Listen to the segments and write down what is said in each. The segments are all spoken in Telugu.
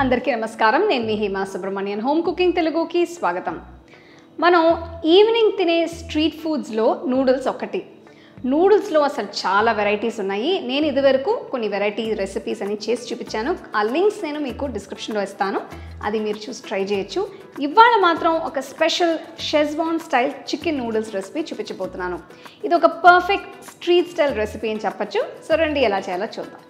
అందరికీ నమస్కారం. నేను మీ హేమా సుబ్రహ్మణ్యన్. హోమ్ కుకింగ్ తెలుగుకి స్వాగతం. మనం ఈవినింగ్ తినే స్ట్రీట్ ఫుడ్స్లో నూడిల్స్ ఒకటి. నూడిల్స్లో అసలు చాలా వెరైటీస్ ఉన్నాయి. నేను ఇదివరకు కొన్ని వెరైటీ రెసిపీస్ అని చేసి చూపించాను. ఆ లింక్స్ నేను మీకు డిస్క్రిప్షన్లో ఇస్తాను, అది మీరు చూసి ట్రై చేయొచ్చు. ఇవాళ మాత్రం ఒక special schezwan style chicken noodles recipe చూపించబోతున్నాను. ఇది ఒక పర్ఫెక్ట్ స్ట్రీట్ స్టైల్ రెసిపీ అని చెప్పచ్చు. సో రండి ఎలా చేయాలో చూద్దాం.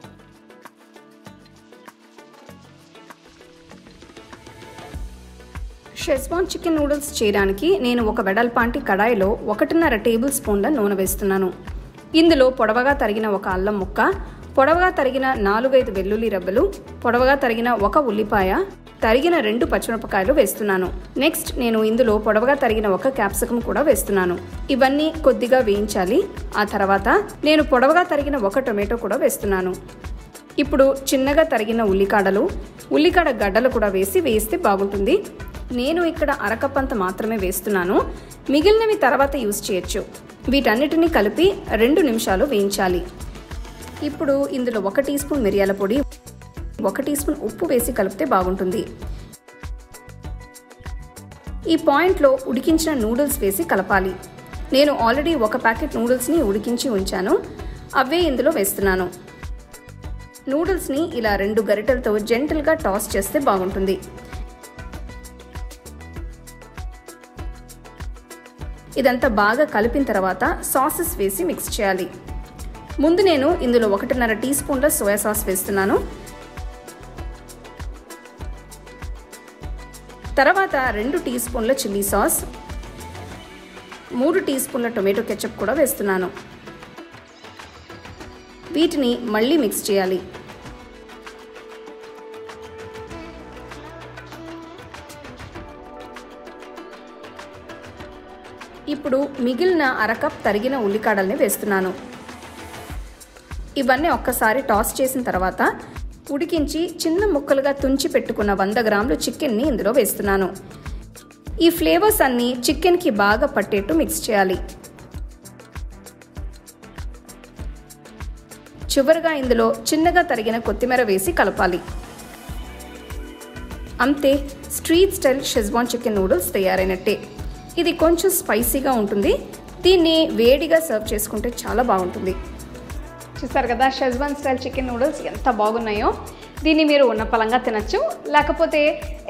షెజ్వాన్ చికెన్ నూడిల్స్ చేయడానికి నేను ఒక వెడల్పాంటి కడాయిలో 1.5 టేబుల్ స్పూన్ల నూనె వేస్తున్నాను. ఇందులో పొడవగా తరిగిన ఒక అల్లం ముక్క, పొడవగా తరిగిన 4-5 వెల్లుల్లి రెబ్బలు, పొడవగా తరిగిన 1 ఉల్లిపాయ, తరిగిన 2 పచ్చిమిరపకాయలు వేస్తున్నాను. నెక్స్ట్ నేను ఇందులో పొడవగా తరిగిన 1 క్యాప్సికం కూడా వేస్తున్నాను. ఇవన్నీ కొద్దిగా వేయించాలి. ఆ తర్వాత నేను పొడవగా తరిగిన 1 టొమాటో కూడా వేస్తున్నాను. ఇప్పుడు చిన్నగా తరిగిన ఉల్లికాడ గడ్డలు కూడా వేస్తే బాగుంటుంది. నేను ఇక్కడ అరకప్పంత మాత్రమే వేస్తున్నాను. మిగిలినవి తర్వాత యూజ్ చేయొచ్చు. వీటన్నిటిని కలిపి 2 నిమిషాలు వేయించాలి. ఇప్పుడు ఇందులో 1 టీ స్పూన్ మిరియాల పొడి, 1 టీ స్పూన్ ఉప్పు వేసి కలిపితే బాగుంటుంది. ఈ పాయింట్లో ఉడికించిన నూడిల్స్ వేసి కలపాలి. నేను ఆల్రెడీ 1 ప్యాకెట్ నూడిల్స్ని ఉడికించి ఉంచాను, అవే ఇందులో వేస్తున్నాను. నూడిల్స్ని ఇలా 2 గరిటెలతో జెంటల్గా టాస్ చేస్తే బాగుంటుంది. ఇదంతా బాగా కలిపిన తర్వాత సాసెస్ వేసి మిక్స్ చేయాలి. ముందు నేను ఇందులో 1.5 టీ స్పూన్ల సోయా సాస్ వేస్తున్నాను. తర్వాత 2 టీ స్పూన్ల చిల్లీ సాస్, 3 టీ స్పూన్ల టొమాటో కెచప్ కూడా వేస్తున్నాను. వీటిని మళ్ళీ మిక్స్ చేయాలి. ఇప్పుడు మిగిలిన అరకప్ తరిగిన ఉల్లికాడల్ని వేస్తున్నాను. ఇవన్నీ ఒక్కసారి టాస్ చేసిన తర్వాత ఉడికించి చిన్న ముక్కలుగా తుంచి పెట్టుకున్న 100 గ్రాములు చికెన్ని ఇందులో వేస్తున్నాను. ఈ ఫ్లేవర్స్ అన్నీ చికెన్కి బాగా పట్టేట్టు మిక్స్ చేయాలి. చివరిగా ఇందులో చిన్నగా తరిగిన కొత్తిమీర వేసి కలపాలి. అంతే, street style Schezwan chicken noodles తయారైనట్టే. ఇది కొంచెం స్పైసీగా ఉంటుంది. దీన్ని వేడిగా సర్వ్ చేసుకుంటే చాలా బాగుంటుంది. చూసారు కదా షెజ్వాన్ స్టైల్ చికెన్ నూడిల్స్ ఎంత బాగున్నాయో. దీన్ని మీరు ఉన్న పలంగా తినచ్చు, లేకపోతే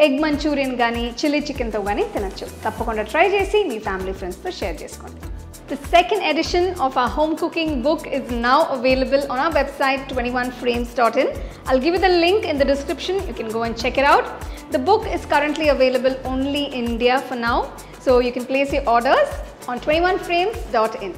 ఎగ్ మంచూరియన్ కానీ చిల్లీ చికెన్తో కానీ తినచ్చు. తప్పకుండా ట్రై చేసి మీ ఫ్యామిలీ ఫ్రెండ్స్తో షేర్ చేసుకోండి. The second edition of our home cooking book is now available on our website 21frames.in. I'll give you the link in the description. You can go and check it out. The book is currently available only in India for now, so you can place your orders on 21frames.in.